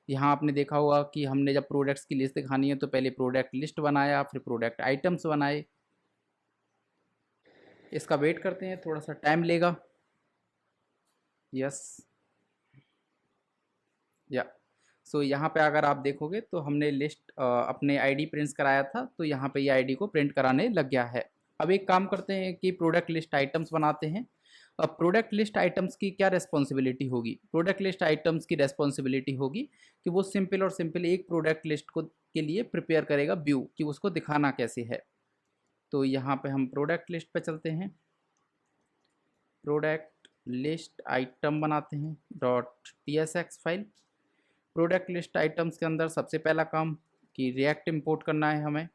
यहाँ आपने देखा होगा कि हमने जब प्रोडक्ट्स की लिस्ट दिखानी है तो पहले प्रोडक्ट लिस्ट बनाया, फिर प्रोडक्ट आइटम्स बनाए। इसका वेट करते हैं, थोड़ा सा टाइम लेगा। यस, या सो यहाँ पे अगर आप देखोगे तो हमने लिस्ट अपने आईडी प्रिंट कराया था, तो यहाँ पे ये आईडी को प्रिंट कराने लग गया है। अब एक काम करते हैं कि प्रोडक्ट लिस्ट आइटम्स बनाते हैं। अब प्रोडक्ट लिस्ट आइटम्स की क्या रिस्पॉन्सिबिलिटी होगी? प्रोडक्ट लिस्ट आइटम्स की रिस्पॉन्सिबिलिटी होगी कि वो सिंपल और सिंपल एक प्रोडक्ट लिस्ट को के लिए प्रिपेयर करेगा व्यू, कि उसको दिखाना कैसे है। तो यहाँ पे हम प्रोडक्ट लिस्ट पे चलते हैं, प्रोडक्ट लिस्ट आइटम बनाते हैं .tsx file. Product list items के अंदर सबसे पहला काम कि रिएक्ट इंपोर्ट करना है हमें।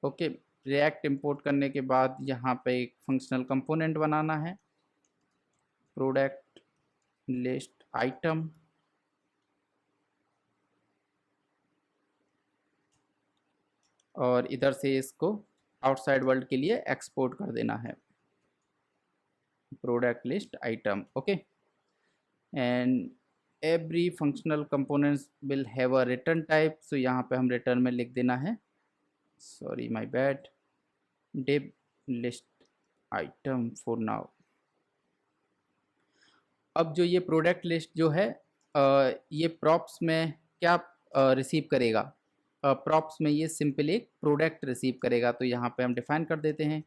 ओके, रिएक्ट इंपोर्ट करने के बाद यहाँ पे एक फंक्शनल कंपोनेंट बनाना है, प्रोडक्ट लिस्ट आइटम। और इधर से इसको आउटसाइड वर्ल्ड के लिए एक्सपोर्ट कर देना है, product list item. Okay, and every functional components will have a return type. So यहाँ पे हम रिटर्न में लिख देना है, sorry my bad, div list item for now. अब जो ये प्रोडक्ट लिस्ट जो है ये प्रॉप्स में क्या रिसीव करेगा? प्रॉप्स में ये सिंपल एक प्रोडक्ट रिसीव करेगा। तो यहाँ पे हम डिफाइन कर देते हैं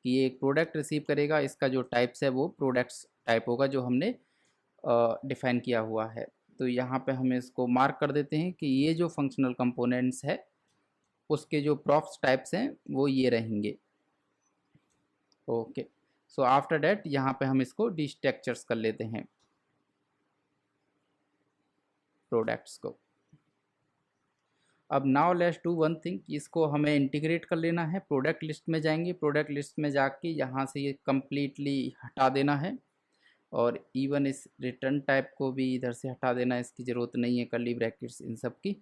कि ये एक प्रोडक्ट रिसीव करेगा, इसका जो टाइप्स है वो प्रोडक्ट्स टाइप होगा जो हमने डिफाइन किया हुआ है। तो यहाँ पे हम इसको मार्क कर देते हैं कि ये जो फंक्शनल कंपोनेंट्स है उसके जो प्रॉप्स टाइप्स हैं वो ये रहेंगे। ओके, सो आफ्टर डैट यहाँ पे हम इसको डिस्ट्रक्चर्स कर लेते हैं प्रोडक्ट्स को। अब now let's do one thing, इसको हमें इंटीग्रेट कर लेना है। प्रोडक्ट लिस्ट में जाएंगे, प्रोडक्ट लिस्ट में जाके यहाँ से ये कम्प्लीटली हटा देना है और इवन इस रिटर्न टाइप को भी इधर से हटा देना, इसकी ज़रूरत नहीं है, कर्ली ब्रैकेट्स इन सब की।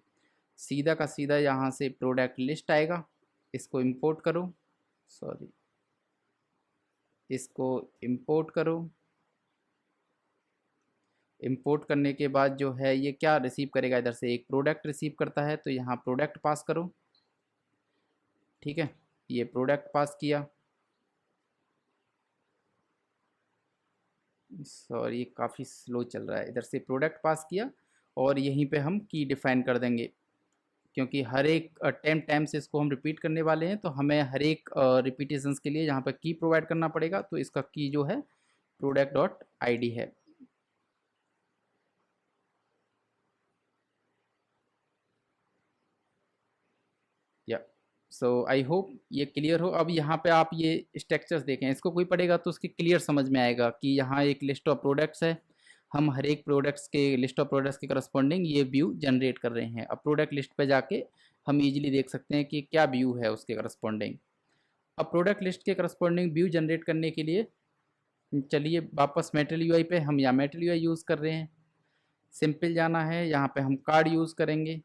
सीधा का सीधा यहाँ से प्रोडक्ट लिस्ट आएगा, इसको इंपोर्ट करो, सॉरी इसको इंपोर्ट करो। इंपोर्ट करने के बाद जो है ये क्या रिसीव करेगा, इधर से एक प्रोडक्ट रिसीव करता है, तो यहाँ प्रोडक्ट पास करो। ठीक है, ये प्रोडक्ट पास किया, सॉरी काफ़ी स्लो चल रहा है। इधर से प्रोडक्ट पास किया और यहीं पे हम की डिफाइन कर देंगे, क्योंकि हर एक 10 टाइम्स इसको हम रिपीट करने वाले हैं, तो हमें हर एक रिपीटेशंस के लिए यहाँ पर की प्रोवाइड करना पड़ेगा। तो इसका की जो है प्रोडक्ट डॉट ID है। या सो आई होप ये क्लियर हो। अब यहाँ पे आप ये स्ट्रक्चर्स देखें, इसको कोई पढ़ेगा तो उसकी क्लियर समझ में आएगा कि यहाँ एक लिस्ट ऑफ प्रोडक्ट्स है, हम हर एक प्रोडक्ट्स के लिस्ट ऑफ प्रोडक्ट्स के करस्पॉन्डिंग ये व्यू जनरेट कर रहे हैं। अब प्रोडक्ट लिस्ट पे जाके हम इजीली देख सकते हैं कि क्या व्यू है उसके करस्पॉन्डिंग। अब प्रोडक्ट लिस्ट के करस्पॉन्डिंग व्यू जनरेट करने के लिए चलिए वापस मेटेरियल यूआई पे, हम यहाँ मेटेरियल यूआई यूज़ कर रहे हैं। सिंपल जाना है, यहाँ पे हम कार्ड यूज़ करेंगे,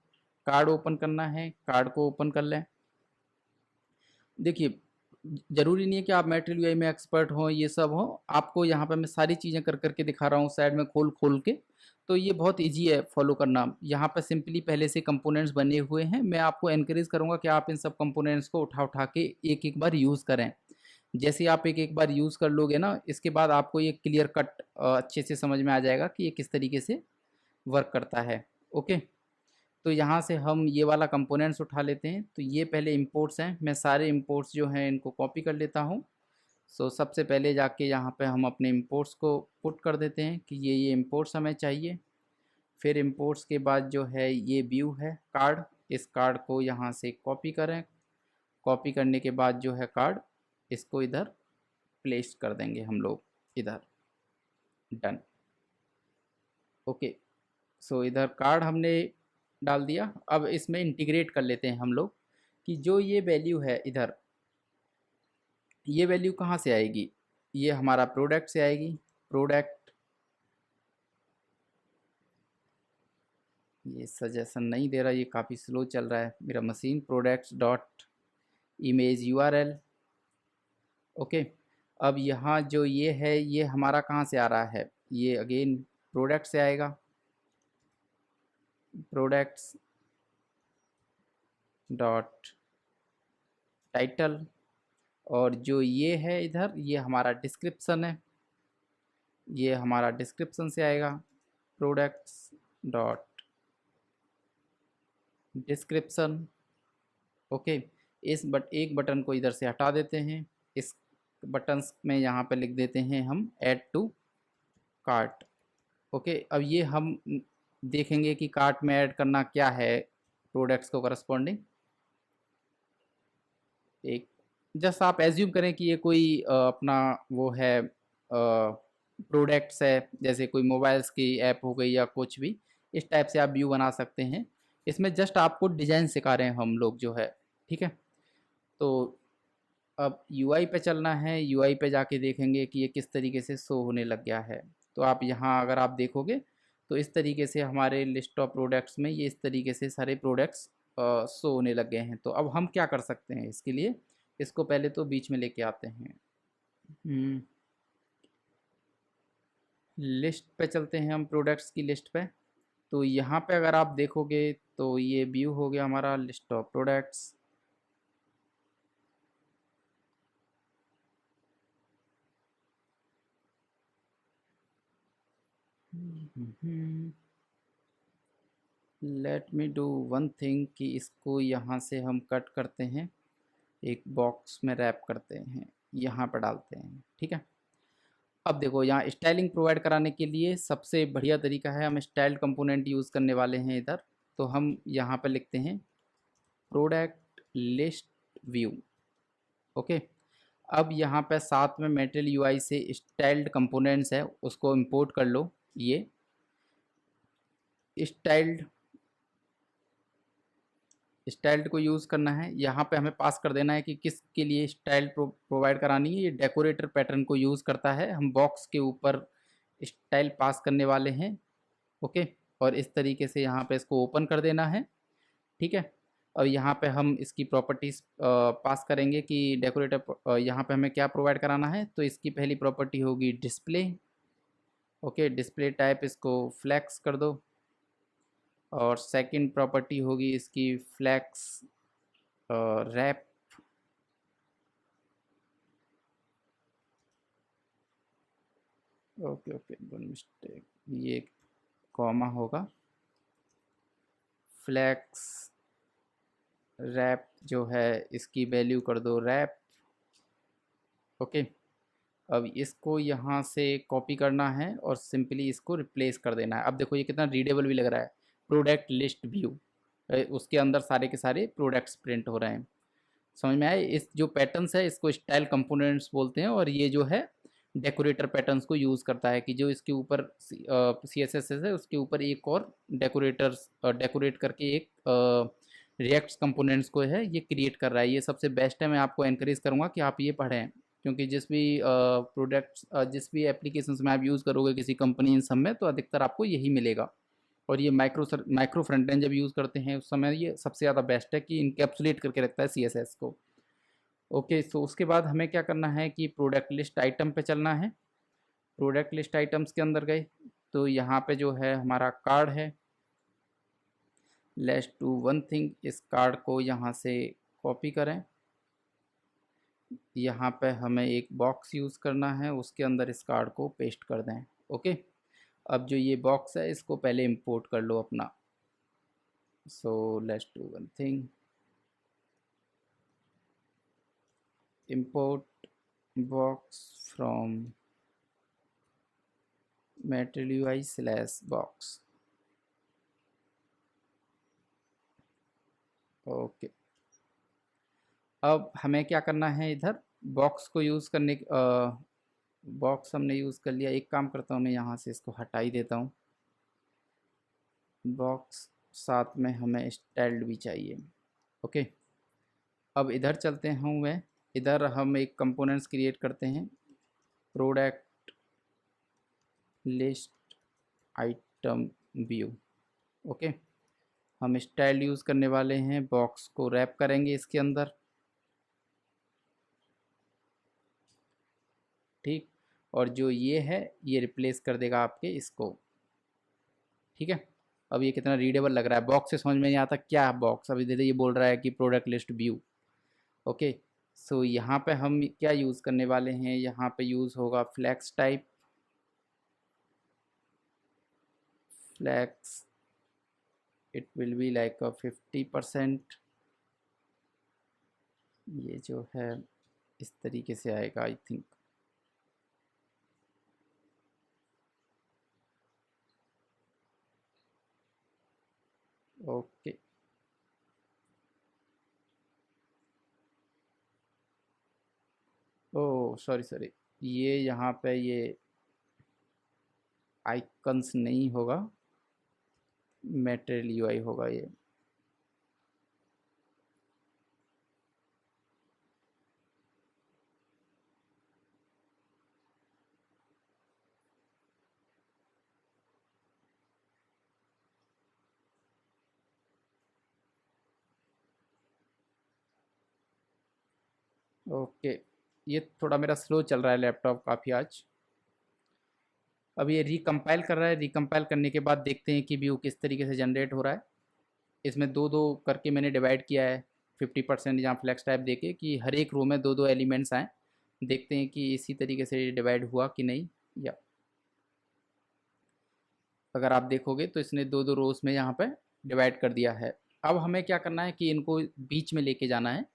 कार्ड ओपन करना है, कार्ड को ओपन कर लें। देखिए ज़रूरी नहीं है कि आप मेटेरियल यूआई में एक्सपर्ट हों, ये सब हो, आपको यहाँ पे मैं सारी चीज़ें कर करके दिखा रहा हूँ साइड में खोल खोल के, तो ये बहुत ईजी है फॉलो करना। यहाँ पे सिंपली पहले से कंपोनेंट्स बने हुए हैं। मैं आपको एनकरेज करूँगा कि आप इन सब कंपोनेंट्स को उठा के एक बार यूज़ करें। जैसे ही आप एक बार यूज़ कर लोगे ना, इसके बाद आपको ये क्लियर कट अच्छे से समझ में आ जाएगा कि ये किस तरीके से वर्क करता है। ओके, तो यहाँ से हम ये वाला कंपोनेंट्स उठा लेते हैं। तो ये पहले इंपोर्ट्स हैं, मैं सारे इंपोर्ट्स जो हैं इनको कॉपी कर लेता हूँ। सो सबसे पहले जाके यहाँ पे हम अपने इंपोर्ट्स को पुट कर देते हैं कि ये इंपोर्ट्स हमें चाहिए। फिर इंपोर्ट्स के बाद जो है ये व्यू है कार्ड, इस कार्ड को यहाँ से कॉपी करें। कॉपी करने के बाद जो है कार्ड, इसको इधर प्लेस कर देंगे हम लोग इधर। डन। ओके, सो इधर कार्ड हमने डाल दिया। अब इसमें इंटीग्रेट कर लेते हैं हम लोग कि जो ये वैल्यू है इधर, ये वैल्यू कहाँ से आएगी? ये हमारा प्रोडक्ट से आएगी। प्रोडक्ट, ये सजेशन नहीं दे रहा, ये काफ़ी स्लो चल रहा है मेरा machine. Products dot image URL। Okay, अब यहाँ जो ये है ये हमारा कहाँ से आ रहा है? ये अगेन प्रोडक्ट से आएगा। प्रोडक्ट्स डॉट टाइटल, और जो ये है इधर ये हमारा डिस्क्रिप्शन है, ये हमारा डिस्क्रिप्शन से आएगा। Products dot description. ओके, एक बटन को इधर से हटा देते हैं। इस बटन्स में यहाँ पे लिख देते हैं हम ऐड टू कार्ट। ओके, अब ये हम देखेंगे कि कार्ट में ऐड करना क्या है प्रोडक्ट्स को करस्पॉन्डिंग। एक जस्ट आप एज्यूम करें कि ये कोई अपना वो है प्रोडक्ट्स है, जैसे कोई मोबाइल्स की ऐप हो गई या कुछ भी, इस टाइप से आप व्यू बना सकते हैं। इसमें जस्ट आपको डिज़ाइन सिखा रहे हैं हम लोग जो है, ठीक है। तो अब यूआई पे चलना है। यूआई पे जाके देखेंगे कि ये किस तरीके से शो होने लग गया है। तो आप यहाँ अगर आप देखोगे तो इस तरीके से हमारे लिस्ट ऑफ प्रोडक्ट्स में ये इस तरीके से सारे प्रोडक्ट्स शो होने लग गए हैं। तो अब हम क्या कर सकते हैं इसके लिए? इसको पहले तो बीच में लेके आते हैं। लिस्ट पे चलते हैं हम, प्रोडक्ट्स की लिस्ट पे। तो यहाँ पे अगर आप देखोगे तो ये व्यू हो गया हमारा list of products. Let me do one thing कि इसको यहाँ से हम कट करते हैं, एक बॉक्स में रैप करते हैं, यहाँ पर डालते हैं, ठीक है। अब देखो यहाँ स्टाइलिंग प्रोवाइड कराने के लिए सबसे बढ़िया तरीका है, हम स्टाइल्ड कंपोनेंट यूज़ करने वाले हैं इधर। तो हम यहाँ पर लिखते हैं प्रोडक्ट लिस्ट व्यू। ओके, अब यहाँ पे साथ में मेटेरियल यूआई से स्टाइल्ड कंपोनेंट्स है, उसको इंपोर्ट कर लो। ये स्टाइल्ड को यूज़ करना है। यहाँ पे हमें पास कर देना है कि किसके लिए स्टाइल प्रोवाइड करानी है। ये डेकोरेटर पैटर्न को यूज़ करता है। हम बॉक्स के ऊपर स्टाइल पास करने वाले हैं। ओके, और इस तरीके से यहाँ पे इसको ओपन कर देना है, ठीक है। और यहाँ पे हम इसकी प्रॉपर्टीज़ पास करेंगे कि डेकोरेटर यहाँ पे हमें क्या प्रोवाइड कराना है। तो इसकी पहली प्रॉपर्टी होगी डिस्प्ले। ओके, डिस्प्ले टाइप इसको फ्लैक्स कर दो, और सेकंड प्रॉपर्टी होगी इसकी flex wrap. Okay okay, good mistake, ये कॉमा होगा। फ्लैक्स रैप जो है इसकी वैल्यू कर दो रैप। ओके, अब इसको यहाँ से कॉपी करना है और सिंपली इसको रिप्लेस कर देना है। अब देखो ये कितना रीडेबल भी लग रहा है, प्रोडक्ट लिस्ट व्यू, उसके अंदर सारे के सारे प्रोडक्ट्स प्रिंट हो रहे हैं। समझ में आए? इस जो पैटर्न्स है इसको स्टाइल कंपोनेंट्स बोलते हैं, और ये जो है डेकोरेटर पैटर्न्स को यूज़ करता है कि जो इसके ऊपर CSS है उसके ऊपर एक और डेकोरेट करके एक रिएक्ट्स कंपोनेंट्स को है ये क्रिएट कर रहा है। ये सबसे बेस्ट है, मैं आपको एनकरेज करूँगा कि आप ये पढ़ें, क्योंकि जिस भी प्रोडक्ट्स जिस भी एप्लीकेशंस में आप यूज़ करोगे किसी कंपनी इन सब में, तो अधिकतर आपको यही मिलेगा। और ये माइक्रो फ्रंट एंड जब यूज़ करते हैं उस समय ये सबसे ज़्यादा बेस्ट है कि इनकैप्सुलेट करके रखता है CSS को। ओके, तो उसके बाद हमें क्या करना है कि प्रोडक्ट लिस्ट आइटम पे चलना है। प्रोडक्ट लिस्ट आइटम्स के अंदर गए, तो यहाँ पे जो है हमारा कार्ड है। लेट्स डू वन थिंग, इस कार्ड को यहाँ से कॉपी करें, यहाँ पे हमें एक बॉक्स यूज़ करना है, उसके अंदर इस कार्ड को पेस्ट कर दें। ओके, अब जो ये बॉक्स है इसको पहले इंपोर्ट कर लो अपना। So let's do one thing, import box from material UI / box। Okay, अब हमें क्या करना है, इधर बॉक्स को यूज़ करने, बॉक्स हमने यूज़ कर लिया। एक काम करता हूँ, मैं यहाँ से इसको हटा ही देता हूँ। बॉक्स साथ में हमें स्टाइल्ड भी चाहिए। ओके, अब इधर चलते हैं, मैं इधर हम एक कंपोनेंट्स क्रिएट करते हैं, product list item view. Okay, हम स्टाइल यूज़ करने वाले हैं, बॉक्स को रैप करेंगे इसके अंदर। ठीक, और जो ये है ये रिप्लेस कर देगा आपके इसको। ठीक है, अब ये कितना रीडेबल लग रहा है, बॉक्स से समझ में नहीं आता क्या है बॉक्स। अभी दे ये बोल रहा है कि प्रोडक्ट लिस्ट व्यू। ओके, सो यहाँ पे हम क्या यूज़ करने वाले हैं, यहाँ पे यूज़ होगा flex type. Flex it will be like 50%। ये जो है इस तरीके से आएगा I think. Okay, oh sorry sorry, ये यहाँ पे ये आइकन्स नहीं होगा, मटेरियल यूआई होगा ये। ओके, ये थोड़ा मेरा स्लो चल रहा है लैपटॉप काफ़ी आज। अब ये रिकम्पाइल कर रहा है, रिकम्पाइल करने के बाद देखते हैं कि व्यू किस तरीके से जनरेट हो रहा है। इसमें दो दो करके मैंने डिवाइड किया है, 50% यहाँ फ्लैक्स टाइप देके कि हर एक रो में दो दो एलिमेंट्स आएँ। देखते हैं कि इसी तरीके से डिवाइड हुआ कि नहीं। या अगर आप देखोगे तो इसने दो दो रोज में यहाँ पे डिवाइड कर दिया है। अब हमें क्या करना है कि इनको बीच में लेके जाना है।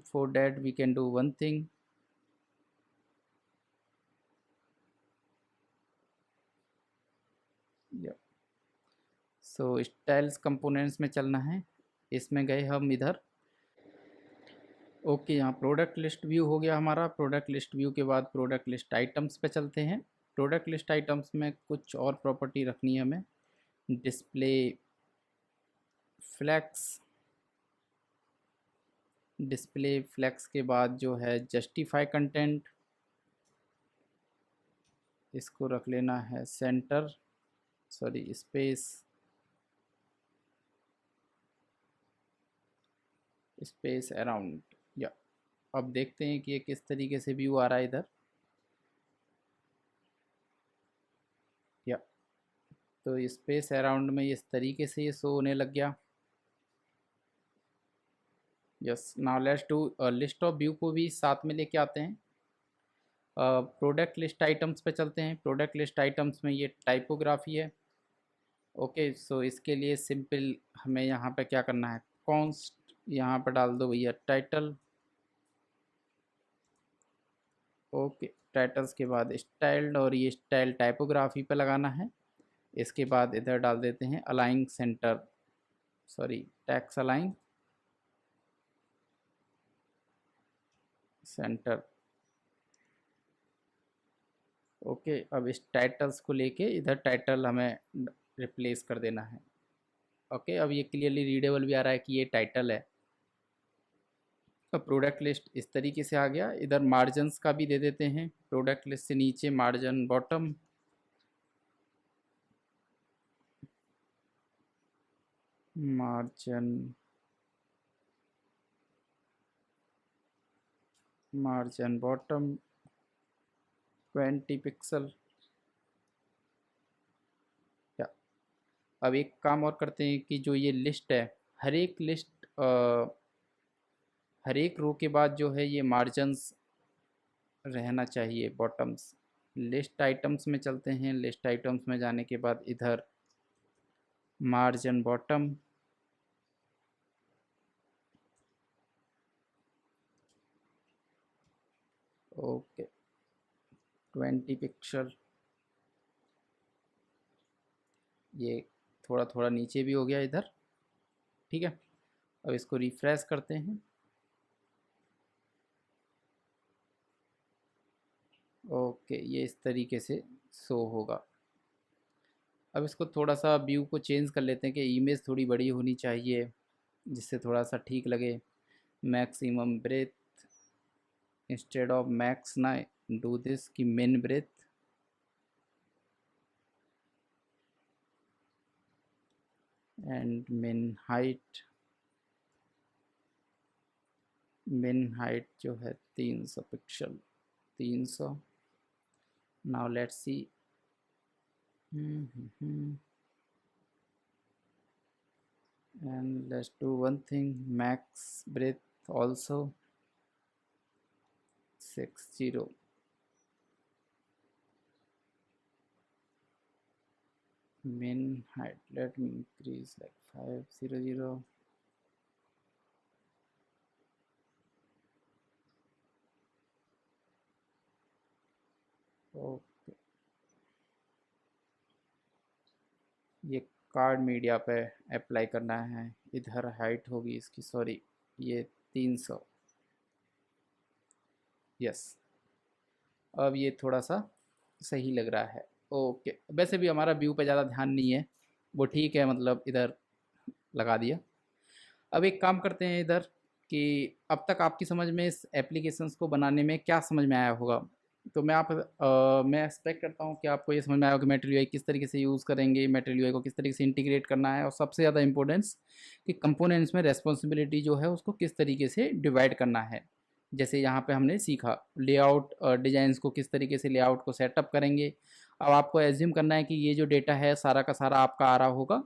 For that we can do one thing, so styles components में चलना है। इसमें गए हम इधर। ओके, यहाँ प्रोडक्ट लिस्ट व्यू हो गया हमारा। प्रोडक्ट लिस्ट व्यू के बाद प्रोडक्ट लिस्ट आइटम्स पे चलते हैं। प्रोडक्ट लिस्ट आइटम्स में कुछ और प्रॉपर्टी रखनी है हमें। डिस्प्ले फ्लैक्स, डिस्प्ले फ्लैक्स के बाद जो है जस्टिफाई कंटेंट, इसको रख लेना है centre, sorry space, space around. या अब देखते हैं कि ये किस तरीके से व्यू आ रहा है इधर। या तो स्पेस अराउंड में इस तरीके से ये शो होने लग गया। Yes, now let's do list of view को भी साथ में लेके आते हैं। प्रोडक्ट लिस्ट आइटम्स पे चलते हैं। प्रोडक्ट लिस्ट आइटम्स में ये टाइपोग्राफी है। ओके, सो इसके लिए सिंपल हमें यहाँ पे क्या करना है, कॉन्स्ट यहाँ पर डाल दो भैया टाइटल। ओके, टाइटल्स के बाद स्टाइल्ड, और ये स्टाइल टाइपोग्राफी पे लगाना है। इसके बाद इधर डाल देते हैं align centre, sorry tax align centre. Okay, अब इस टाइटल्स को लेके इधर टाइटल हमें रिप्लेस कर देना है। ओके, अब ये क्लियरली रीडेबल भी आ रहा है कि ये टाइटल है। अब प्रोडक्ट लिस्ट इस तरीके से आ गया। इधर मार्जिनस का भी दे देते हैं, प्रोडक्ट लिस्ट से नीचे margin bottom, margin margin bottom, 20 pixel. या अब एक काम और करते हैं कि जो ये लिस्ट है, हर एक लिस्ट हर एक रो के बाद जो है ये मार्जिन्स रहना चाहिए बॉटम्स। लिस्ट आइटम्स में चलते हैं, लिस्ट आइटम्स में जाने के बाद इधर मार्जिन बॉटम, ओके 20 पिक्सल। ये थोड़ा थोड़ा नीचे भी हो गया इधर, ठीक है। अब इसको रिफ्रेश करते हैं, ओके ये इस तरीके से शो होगा। अब इसको थोड़ा सा व्यू को चेंज कर लेते हैं कि इमेज थोड़ी बड़ी होनी चाहिए जिससे थोड़ा सा ठीक लगे। Maximum breadth, instead of max ना डू दिस की min breadth, and min height जो है 300 pixel, 300। Now let's see, and let's do one thing, max breadth also 60, min height let me increase like 500, okay ये card media पे apply करना है। इधर height होगी इसकी, सॉरी ये 300, यस अब ये थोड़ा सा सही लग रहा है। ओके वैसे भी हमारा व्यू पे ज़्यादा ध्यान नहीं है, वो ठीक है, मतलब इधर लगा दिया। अब एक काम करते हैं इधर कि अब तक आपकी समझ में इस एप्लीकेशंस को बनाने में क्या समझ में आया होगा। तो मैं एक्सपेक्ट करता हूँ कि आपको ये समझ में आया होगा कि मेटेरियल यूआई किस तरीके से यूज़ करेंगे, मेटेरियल यूआई को किस तरीके से इंटीग्रेट करना है, और सबसे ज़्यादा इंपॉर्टेंस कि कंपोनेंट्स में रेस्पॉन्सिबिलिटी जो है उसको किस तरीके से डिवाइड करना है। जैसे यहाँ पे हमने सीखा लेआउट डिज़ाइंस को किस तरीके से लेआउट को सेटअप करेंगे। अब आपको एज्यूम करना है कि ये जो डेटा है सारा का सारा आपका आ रहा होगा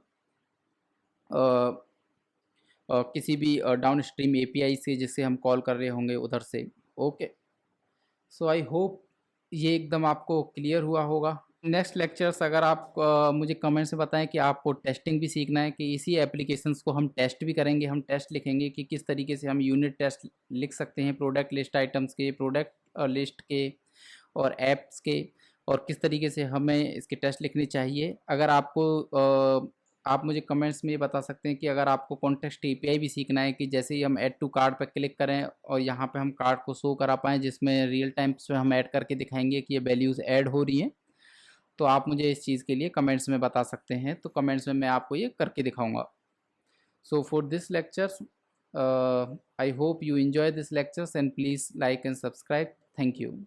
किसी भी डाउन स्ट्रीम एपीआई से जिससे हम कॉल कर रहे होंगे उधर से। ओके सो आई होप ये एकदम आपको क्लियर हुआ होगा। नेक्स्ट लेक्चर्स अगर आप मुझे कमेंट से बताएं कि आपको टेस्टिंग भी सीखना है, कि इसी एप्लीकेशंस को हम टेस्ट भी करेंगे, हम टेस्ट लिखेंगे कि किस तरीके से हम यूनिट टेस्ट लिख सकते हैं प्रोडक्ट लिस्ट आइटम्स के, प्रोडक्ट लिस्ट के और ऐप्स के, और किस तरीके से हमें इसके टेस्ट लिखने चाहिए। अगर आपको आप मुझे कमेंट्स में ये बता सकते हैं कि अगर आपको कॉन्टेक्स्ट एपीआई भी सीखना है कि जैसे ही हम ऐड टू कार्ड पर क्लिक करें और यहाँ पे हम कार्ड को शो करा पाएँ जिसमें रियल टाइम पे हम ऐड करके दिखाएंगे कि ये वैल्यूज़ ऐड हो रही हैं, तो आप मुझे इस चीज़ के लिए कमेंट्स में बता सकते हैं, तो कमेंट्स में मैं आपको ये करके दिखाऊंगा। So for this lectures I hope you enjoy this lectures and please like and subscribe. Thank you.